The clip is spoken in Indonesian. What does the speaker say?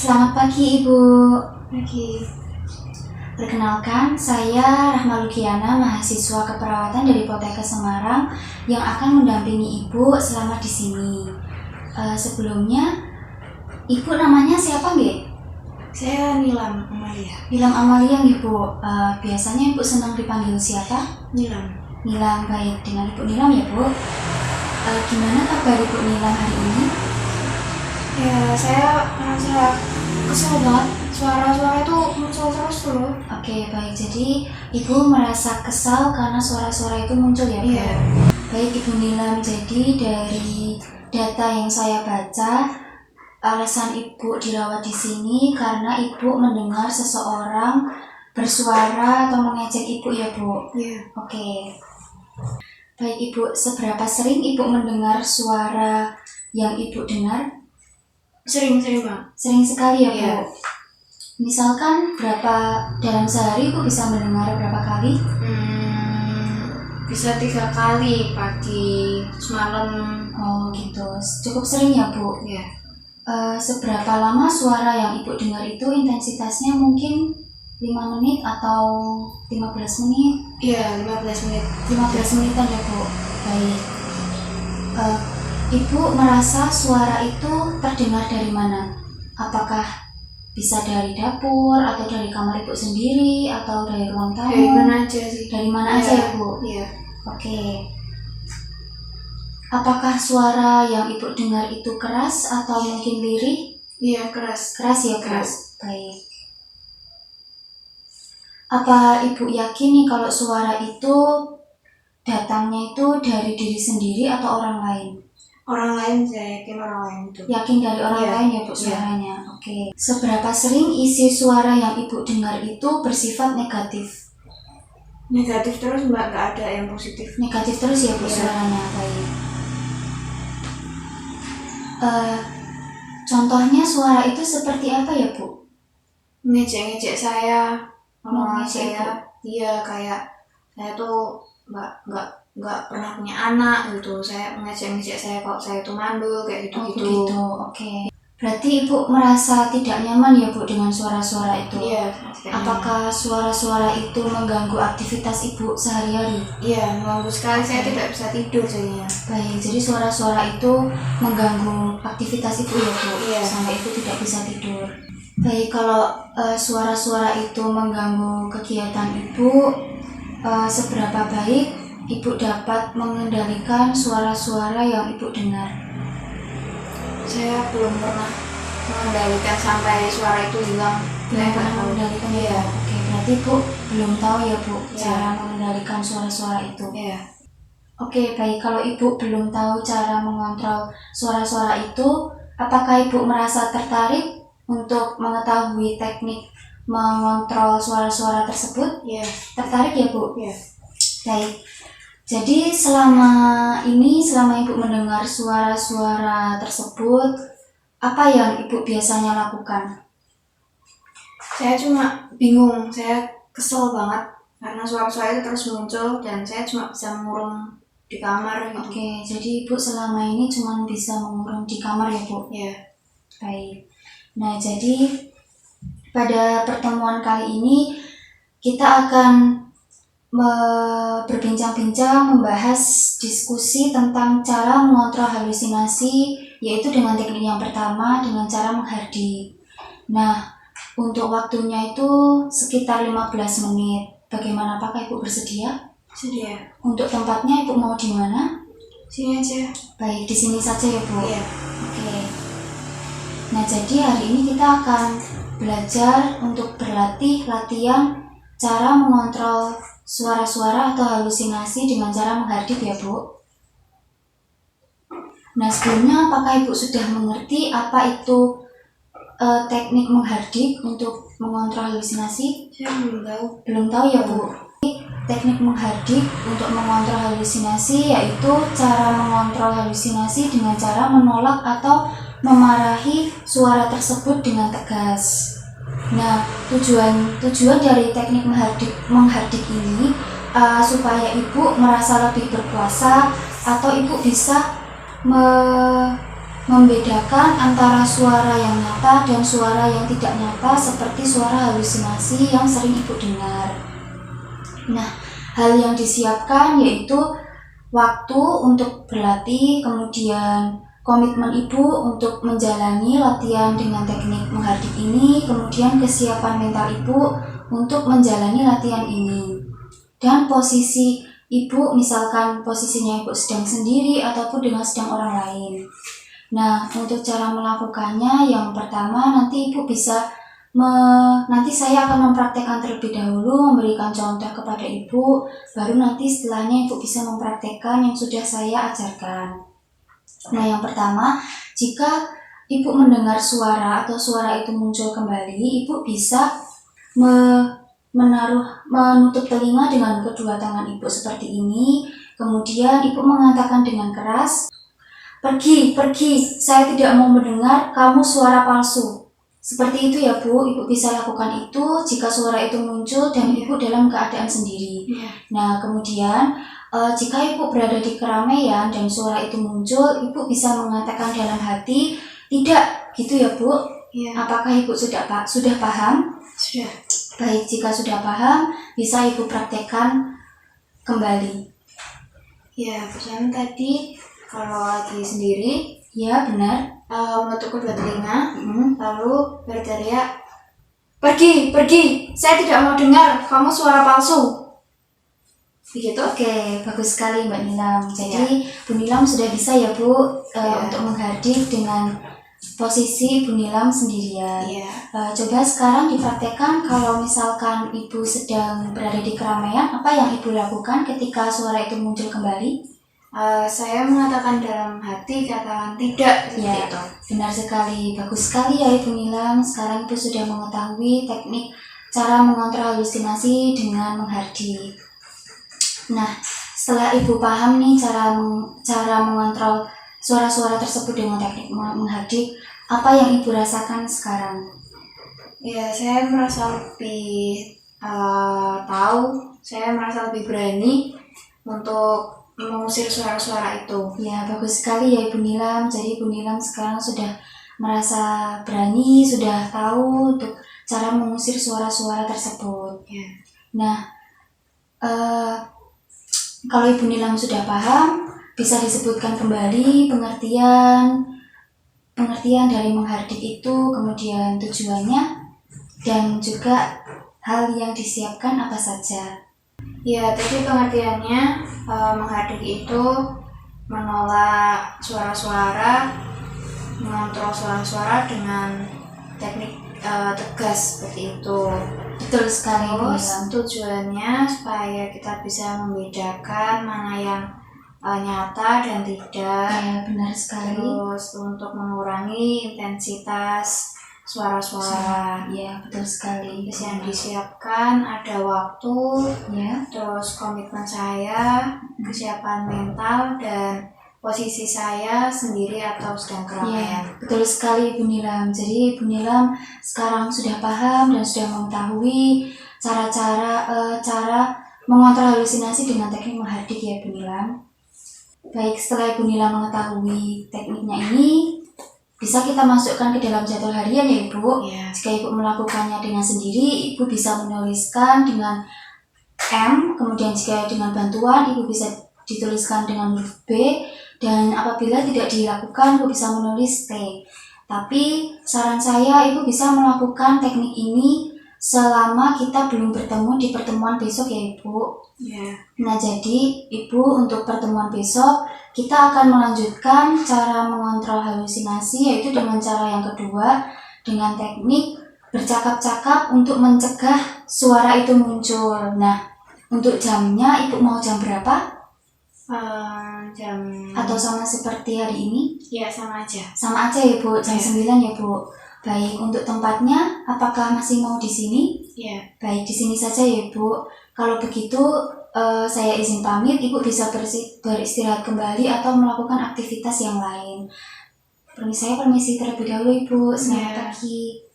Selamat pagi Ibu. Pagi. Perkenalkan, saya Rahma Lugiana, mahasiswa keperawatan dari Poltekkes Semarang yang akan mendampingi Ibu selama di sini. Sebelumnya, Ibu namanya siapa nggih? Saya Nilam Amalia. Nilam Amalia Ibu. Biasanya Ibu senang dipanggil siapa? Nilam. Nilam, baik. Dengan Ibu Nilam ya Bu. Gimana kabar Ibu Nilam hari ini? Ya, saya merasa kesel banget. Suara-suara itu muncul terus tuh. Oke, baik. Jadi Ibu merasa kesal karena suara-suara itu muncul ya Bu? Iya. Baik Ibu Nilam, jadi dari data yang saya baca, alasan Ibu dirawat di sini karena Ibu mendengar seseorang bersuara atau mengejek Ibu ya Bu? Iya. Oke. Baik Ibu, seberapa sering Ibu mendengar suara yang Ibu dengar? Sering Bang. Sering sekali ya Bu? Iya. Misalkan dalam sehari Ibu bisa mendengar berapa kali? Bisa 3 kali, pagi, semalam. Oh gitu, cukup sering ya Bu? Iya. Seberapa lama suara yang Ibu dengar itu intensitasnya mungkin 5 menit atau 15 menit? Iya, 15 menit. 15 menitan ya Bu? Baik. Ibu merasa suara itu terdengar dari mana? Apakah bisa dari dapur atau dari kamar Ibu sendiri atau dari ruang tamu? Dari mana aja sih? Dari mana aja ya Bu? Iya. Oke. Apakah suara yang Ibu dengar itu keras atau mungkin lirih? Iya, keras. Keras ya Bu? Keras. Baik. Apa Ibu yakin nih kalau suara itu datangnya itu dari diri sendiri atau orang lain? Orang lain, saya yakin orang lain itu. Yakin dari orang Iya. lain ya Bu suaranya? Oke. Seberapa sering isi suara yang Ibu dengar itu bersifat negatif? Negatif terus Mbak, nggak ada yang positif. Negatif terus ya Bu Iya. suaranya? Baik. Contohnya suara itu seperti apa ya Bu? Ngejek-ngejek saya, Ngejek saya, iya kayak saya tuh nggak pernah punya anak gitu. Saya ngejek saya kalau saya tuh mandul kayak Oh gitu. begitu, oke. Berarti Ibu merasa tidak nyaman ya Bu dengan suara-suara itu? Iya. Apakah suara-suara itu mengganggu aktivitas Ibu sehari-hari? Iya, mengganggu sekali. Saya tidak bisa tidur jadinya. Baik, jadi suara-suara itu mengganggu aktivitas Ibu ya Bu? Iya. Sampai Ibu tidak bisa tidur. Baik, kalau suara-suara itu mengganggu kegiatan Ibu, seberapa baik Ibu dapat mengendalikan suara-suara yang Ibu dengar? Saya belum pernah mengendalikan sampai suara itu hilang. Belum pernah mengendalikan ya? Iya. Oke, berarti Ibu belum tahu ya Bu Iya. cara mengendalikan suara-suara itu? Iya. Oke, baik. Kalau Ibu belum tahu cara mengontrol suara-suara itu, apakah Ibu merasa tertarik untuk mengetahui teknik mengontrol suara-suara tersebut? Iya. Tertarik ya Bu? Iya. Baik. Jadi selama Ibu mendengar suara-suara tersebut, apa yang Ibu biasanya lakukan? Saya cuma bingung. Saya kesel banget karena suara-suara itu terus muncul dan saya cuma bisa mengurung di kamar gitu. Oke, jadi Ibu selama ini cuma bisa mengurung di kamar ya Bu? Iya. Baik. Nah, jadi pada pertemuan kali ini kita akan berbincang-bincang membahas diskusi tentang cara mengontrol halusinasi, yaitu dengan teknik yang pertama dengan cara menghardik. Nah, untuk waktunya itu sekitar 15 menit. Bagaimana, apakah Ibu bersedia? Sedia. Untuk tempatnya Ibu mau di mana? Sini aja. Baik, di sini saja ya Bu. Iya. Oke. Nah, jadi hari ini kita akan belajar untuk latihan cara mengontrol suara-suara atau halusinasi dengan cara menghardik ya Bu. Nah, sebelumnya apakah Ibu sudah mengerti apa itu teknik menghardik untuk mengontrol halusinasi? Saya belum tahu. Belum tahu ya Bu. Teknik menghardik untuk mengontrol halusinasi yaitu cara mengontrol halusinasi dengan cara menolak atau memarahi suara tersebut dengan tegas. Nah, tujuan dari teknik menghardik ini supaya Ibu merasa lebih berkuasa atau Ibu bisa membedakan antara suara yang nyata dan suara yang tidak nyata seperti suara halusinasi yang sering Ibu dengar. Nah, hal yang disiapkan yaitu waktu untuk berlatih, kemudian komitmen Ibu untuk menjalani latihan dengan teknik menghardik ini, kemudian kesiapan mental Ibu untuk menjalani latihan ini. Dan posisi Ibu, misalkan posisinya Ibu sedang sendiri ataupun dengan sedang orang lain. Nah, untuk cara melakukannya, yang pertama nanti Ibu bisa nanti saya akan mempraktekkan terlebih dahulu, memberikan contoh kepada Ibu, baru nanti setelahnya Ibu bisa mempraktekkan yang sudah saya ajarkan. Nah, yang pertama, jika Ibu mendengar suara atau suara itu muncul kembali, Ibu bisa menutup telinga dengan kedua tangan Ibu seperti ini, kemudian Ibu mengatakan dengan keras, Pergi, saya tidak mau mendengar kamu suara palsu. Seperti itu ya Bu, Ibu bisa lakukan itu jika suara itu muncul dan Ibu dalam keadaan sendiri. Nah, kemudian jika Ibu berada di keramaian dan suara itu muncul, Ibu bisa mengatakan dalam hati, tidak, gitu ya Bu? Apakah Ibu sudah paham? Sudah. Baik, jika sudah paham, bisa Ibu praktekkan kembali. Ya, pertama tadi kalau lagi sendiri, Ya, benar. menutup kedua telinga, lalu berteriak, pergi, saya tidak mau dengar kamu suara palsu. Begitu? Oke, bagus sekali Mbak Nilam. Jadi Bu Nilam sudah bisa ya Bu untuk menghardik dengan posisi Bu Nilam sendirian. Coba sekarang dipraktekkan kalau misalkan Ibu sedang berada di keramaian, apa yang Ibu lakukan ketika suara itu muncul kembali? Saya mengatakan dalam hati, katakan tidak. Ya, itu. benar sekali. Bagus sekali ya Ibu Nilam. Sekarang Ibu sudah mengetahui teknik cara mengontrol halusinasi dengan menghardik. Nah, setelah Ibu paham nih cara mengontrol suara-suara tersebut dengan teknik menghardik, apa yang Ibu rasakan sekarang? Ya, saya merasa lebih saya merasa lebih berani untuk mengusir suara-suara itu. Ya, bagus sekali ya Ibu Nilam. Jadi Ibu Nilam sekarang sudah merasa berani, sudah tahu untuk cara mengusir suara-suara tersebut. Nah, kalau Ibu Nilam sudah paham, bisa disebutkan kembali pengertian dari menghardik itu, kemudian tujuannya, dan juga hal yang disiapkan apa saja. Ya, tadi pengertiannya menghardik itu menolak suara-suara, mengontrol suara-suara dengan teknik tegas seperti itu. Betul sekali. Terus tujuannya supaya kita bisa membedakan mana yang nyata dan tidak. Ya, benar sekali. Terus untuk mengurangi intensitas suara-suara. Ya, betul sekali. Terus yang disiapkan ada waktu, ya. Terus komitmen saya, kesiapan mental, dan posisi saya sendiri atau sedang keramaian. Ya, betul sekali Ibu Nilam. Jadi Ibu Nilam sekarang sudah paham dan sudah mengetahui cara mengontrol halusinasi dengan teknik menghardik ya Ibu Nilam. Baik, setelah Ibu Nilam mengetahui tekniknya ini, bisa kita masukkan ke dalam jadwal harian ya Ibu. Jika Ibu melakukannya dengan sendiri, Ibu bisa menuliskan dengan M, kemudian jika dengan bantuan Ibu bisa dituliskan dengan huruf B, dan apabila tidak dilakukan Ibu bisa menulis T. Tapi saran saya Ibu bisa melakukan teknik ini selama kita belum bertemu di pertemuan besok ya Ibu. Nah, jadi Ibu untuk pertemuan besok kita akan melanjutkan cara mengontrol halusinasi, yaitu dengan cara yang kedua, dengan teknik bercakap-cakap untuk mencegah suara itu muncul. Nah, untuk jamnya Ibu mau jam berapa? Jam Atau sama seperti hari ini? Ya, sama aja. Sama aja ya Bu, jam 9 ya Bu. Baik, untuk tempatnya apakah masih mau di sini? Baik, di sini saja ya Bu. Kalau begitu saya izin pamit, Ibu bisa beristirahat kembali atau melakukan aktivitas yang lain. Saya permisi terlebih dahulu Ibu. Selamat pagi.